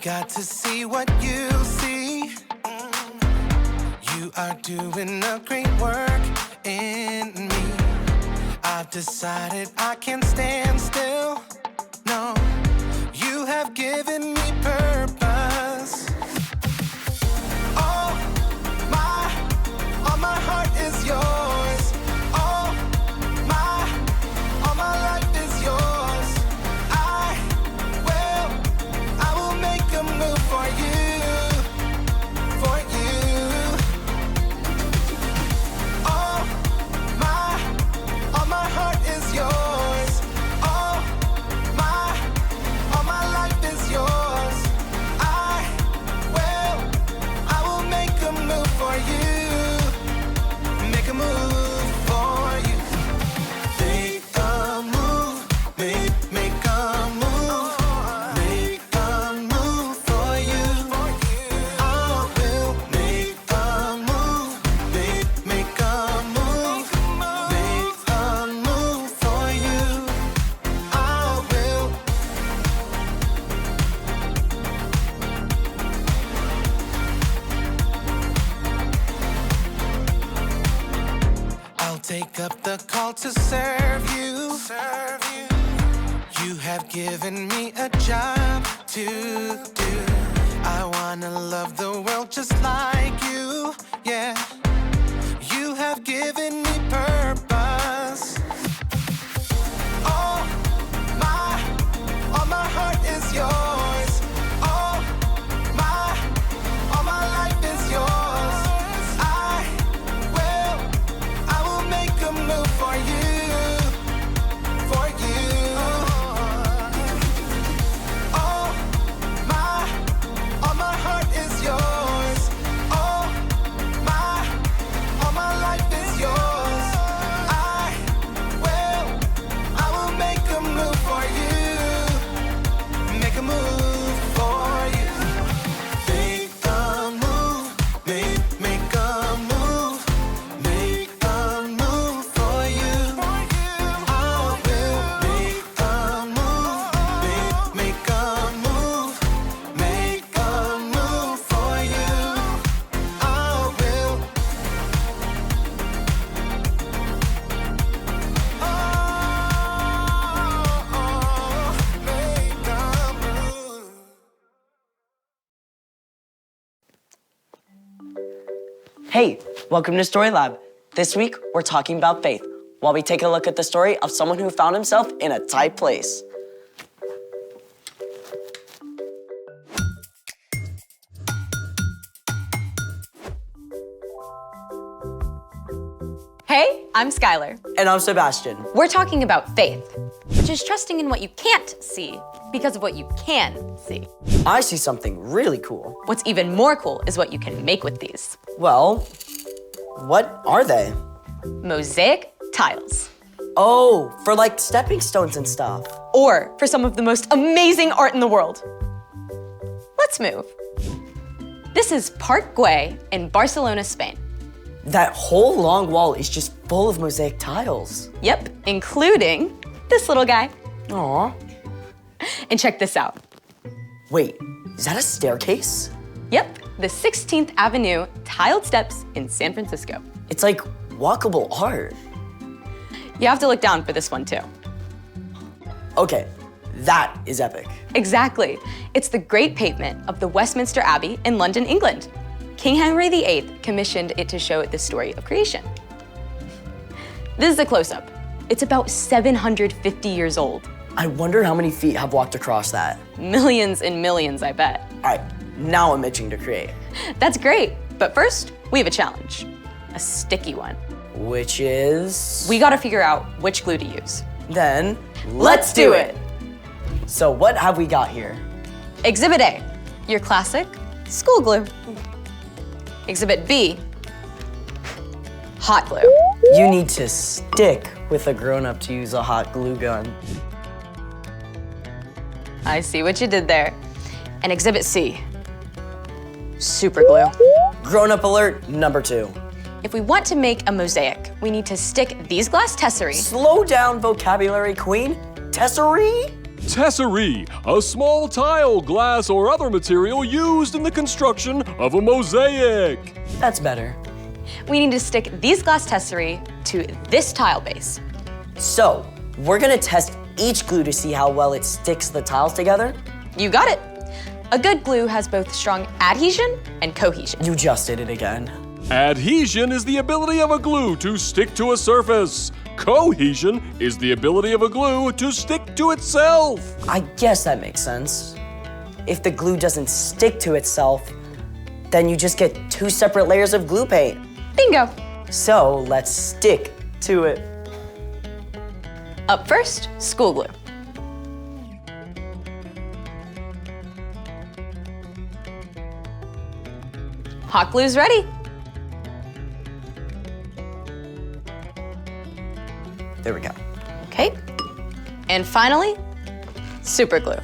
got to see what you see. You are doing a great work in me. I've decided I can't stand still. No, you have given me purpose. All my heart is yours. All my life is yours. I will make a move for you, for you. All my heart is yours. All my life is yours. I will make a move for you. Make a move for you. Make a move. Make a move. Make a move for you. I will make a move. Make a move. Make a move for you. I will. I'll take up the call to serve you. You have given me a job to do. I wanna love the world just like you. Yeah, you have given me purpose. All my heart is yours. All my life is yours. I will make a move for you, for you. All my heart is yours. All my life is yours. I will make a move for you. Make a move for you. Make a move. Make a move. Make a move for you. I will make a move. Make a move. Make a move for you. I will. Make a move. Hey, welcome to Story Lab. This week, we're talking about faith, while we take a look at the story of someone who found himself in a tight place. Hey, I'm Skylar. And I'm Sebastian. We're talking about faith, which is trusting in what you can't see because of what you can see. I see something really cool. What's even more cool is what you can make with these. Well, what are they? Mosaic tiles. Oh, for like stepping stones and stuff. Or for some of the most amazing art in the world. Let's move. This is Parc Güell in Barcelona, Spain. That whole long wall is just full of mosaic tiles. Yep, including this little guy. Aw. And check this out. Wait, is that a staircase? Yep, the 16th Avenue tiled steps in San Francisco. It's like walkable art. You have to look down for this one too. Okay, that is epic. Exactly. It's the Great Pavement of the Westminster Abbey in London, England. King Henry VIII commissioned it to show the story of creation. This is a close-up. It's about 750 years old. I wonder how many feet have walked across that. Millions and millions, I bet. All right, now I'm itching to create. That's great, but first, we have a challenge. A sticky one. Which is? We gotta figure out which glue to use. Then, Let's do it. So what have we got here? Exhibit A, your classic school glue. Exhibit B, hot glue. You need to stick with a grown-up to use a hot glue gun. I see what you did there. And Exhibit C, super glue. Grown-up alert number 2. If we want to make a mosaic, we need to stick these glass tesserae. Slow down, vocabulary queen. Tesserae? Tesserae, a small tile, glass, or other material used in the construction of a mosaic. That's better. We need to stick these glass tesserae to this tile base. So, we're gonna test each glue to see how well it sticks the tiles together? You got it. A good glue has both strong adhesion and cohesion. You just did it again. Adhesion is the ability of a glue to stick to a surface. Cohesion is the ability of a glue to stick to itself. I guess that makes sense. If the glue doesn't stick to itself, then you just get 2 separate layers of glue paint. Bingo. So, let's stick to it. Up first, school glue. Hot glue's ready. There we go. Okay. And finally, super glue.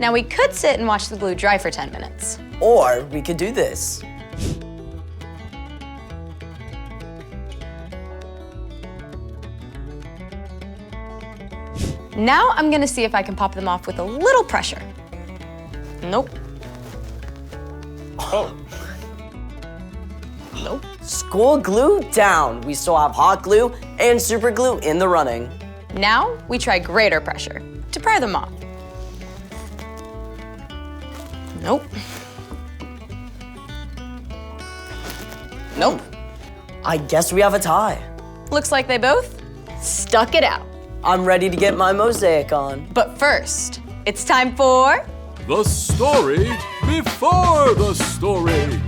Now we could sit and watch the glue dry for 10 minutes. Or we could do this. Now I'm gonna see if I can pop them off with a little pressure. Nope. Oh. Nope. School glue down. We still have hot glue and super glue in the running. Now we try greater pressure to pry them off. Nope. Nope. I guess we have a tie. Looks like they both stuck it out. I'm ready to get my mosaic on. But first, it's time for... The story before the story.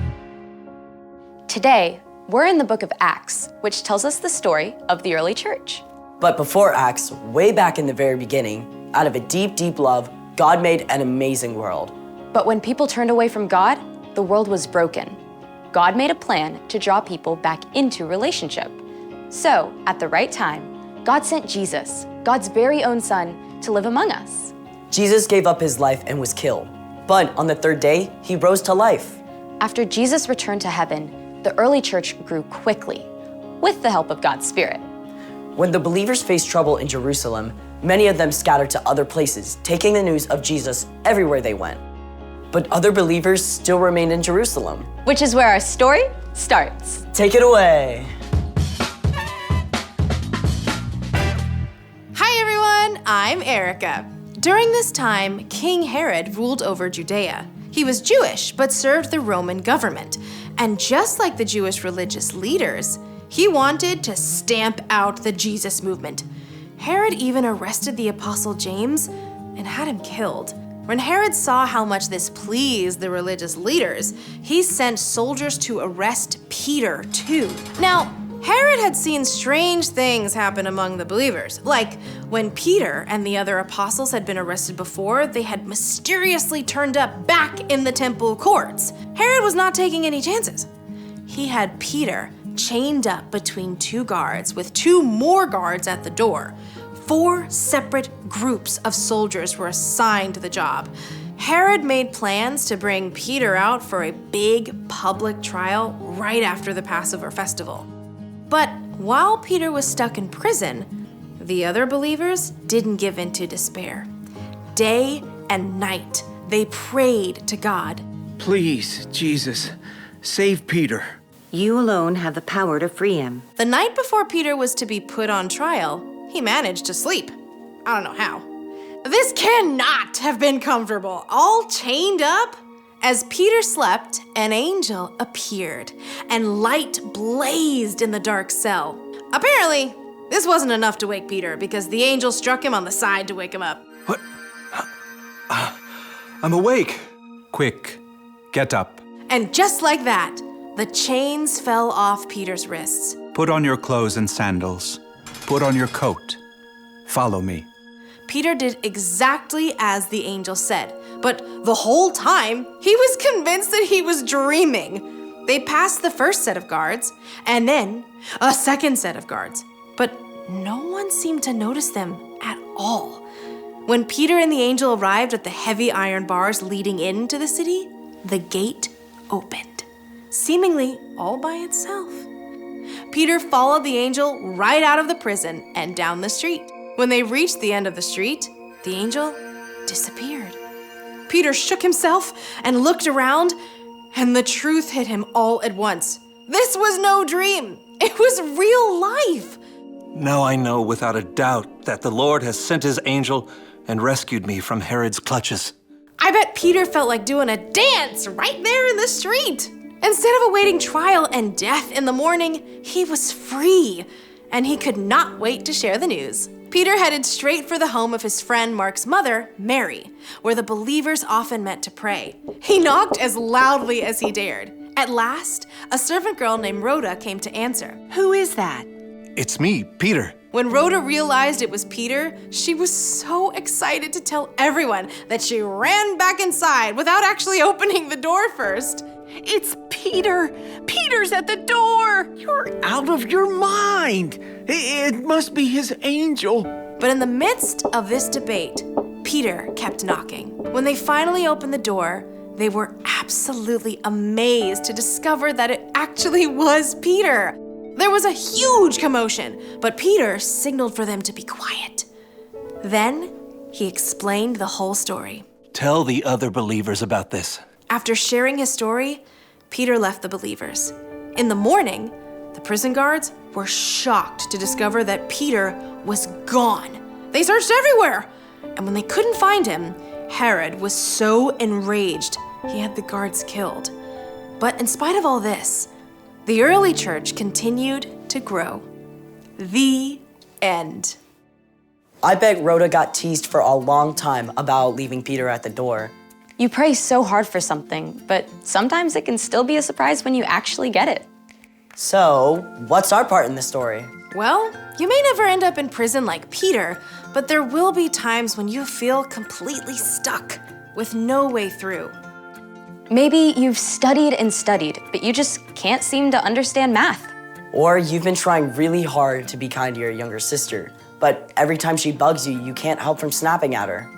Today, we're in the book of Acts, which tells us the story of the early church. But before Acts, way back in the very beginning, out of a deep, deep love, God made an amazing world. But when people turned away from God, the world was broken. God made a plan to draw people back into relationship. So, at the right time, God sent Jesus, God's very own son, to live among us. Jesus gave up his life and was killed. But on the 3rd day, he rose to life. After Jesus returned to heaven, the early church grew quickly, with the help of God's Spirit. When the believers faced trouble in Jerusalem, many of them scattered to other places, taking the news of Jesus everywhere they went. But other believers still remained in Jerusalem. Which is where our story starts. Take it away. Hi everyone, I'm Erica. During this time, King Herod ruled over Judea. He was Jewish, but served the Roman government. And just like the Jewish religious leaders, he wanted to stamp out the Jesus movement. Herod even arrested the Apostle James and had him killed. When Herod saw how much this pleased the religious leaders, he sent soldiers to arrest Peter too. Now, Herod had seen strange things happen among the believers, like when Peter and the other apostles had been arrested before, they had mysteriously turned up back in the temple courts. Herod was not taking any chances. He had Peter chained up between 2 guards with 2 more guards at the door. 4 separate groups of soldiers were assigned to the job. Herod made plans to bring Peter out for a big public trial right after the Passover festival. But while Peter was stuck in prison, the other believers didn't give in to despair. Day and night, they prayed to God. Please, Jesus, save Peter. You alone have the power to free him. The night before Peter was to be put on trial, he managed to sleep. I don't know how. This cannot have been comfortable, all chained up. As Peter slept, an angel appeared, and light blazed in the dark cell. Apparently, this wasn't enough to wake Peter because the angel struck him on the side to wake him up. What? I'm awake. Quick, get up. And just like that, the chains fell off Peter's wrists. Put on your clothes and sandals. Put on your coat. Follow me. Peter did exactly as the angel said, but the whole time, he was convinced that he was dreaming. They passed the first set of guards, and then a second set of guards, but no one seemed to notice them at all. When Peter and the angel arrived at the heavy iron bars leading into the city, the gate opened. seemingly all by itself. Peter followed the angel right out of the prison and down the street. When they reached the end of the street, the angel disappeared. Peter shook himself and looked around, and the truth hit him all at once. This was no dream. It was real life. Now I know without a doubt that the Lord has sent his angel and rescued me from Herod's clutches. I bet Peter felt like doing a dance right there in the street. Instead of awaiting trial and death in the morning, he was free, and he could not wait to share the news. Peter headed straight for the home of his friend Mark's mother, Mary, where the believers often met to pray. He knocked as loudly as he dared. At last, a servant girl named Rhoda came to answer. Who is that? It's me, Peter. When Rhoda realized it was Peter, she was so excited to tell everyone that she ran back inside without actually opening the door first. It's Peter! Peter's at the door! You're out of your mind! It must be his angel. But in the midst of this debate, Peter kept knocking. When they finally opened the door, they were absolutely amazed to discover that it actually was Peter. There was a huge commotion, but Peter signaled for them to be quiet. Then he explained the whole story. Tell the other believers about this. After sharing his story, Peter left the believers. In the morning, the prison guards were shocked to discover that Peter was gone. They searched everywhere, and when they couldn't find him, Herod was so enraged he had the guards killed. But in spite of all this, the early church continued to grow. The end. I bet Rhoda got teased for a long time about leaving Peter at the door. You pray so hard for something, but sometimes it can still be a surprise when you actually get it. So, what's our part in the story? Well, you may never end up in prison like Peter, but there will be times when you feel completely stuck with no way through. Maybe you've studied and studied, but you just can't seem to understand math. Or you've been trying really hard to be kind to your younger sister, but every time she bugs you, you can't help from snapping at her.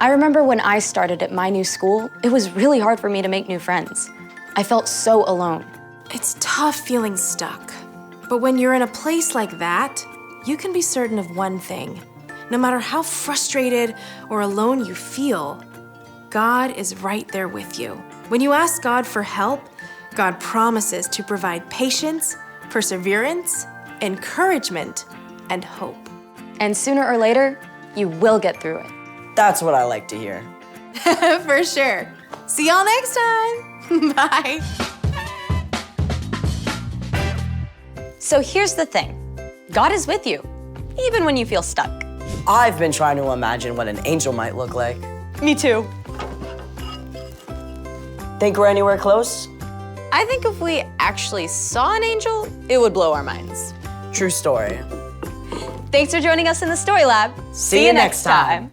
I remember when I started at my new school, it was really hard for me to make new friends. I felt so alone. It's tough feeling stuck. But when you're in a place like that, you can be certain of one thing. No matter how frustrated or alone you feel, God is right there with you. When you ask God for help, God promises to provide patience, perseverance, encouragement, and hope. And sooner or later, you will get through it. That's what I like to hear. For sure. See y'all next time. Bye. So here's the thing. God is with you, even when you feel stuck. I've been trying to imagine what an angel might look like. Me too. Think we're anywhere close? I think if we actually saw an angel, it would blow our minds. True story. Thanks for joining us in the Story Lab. See you next time.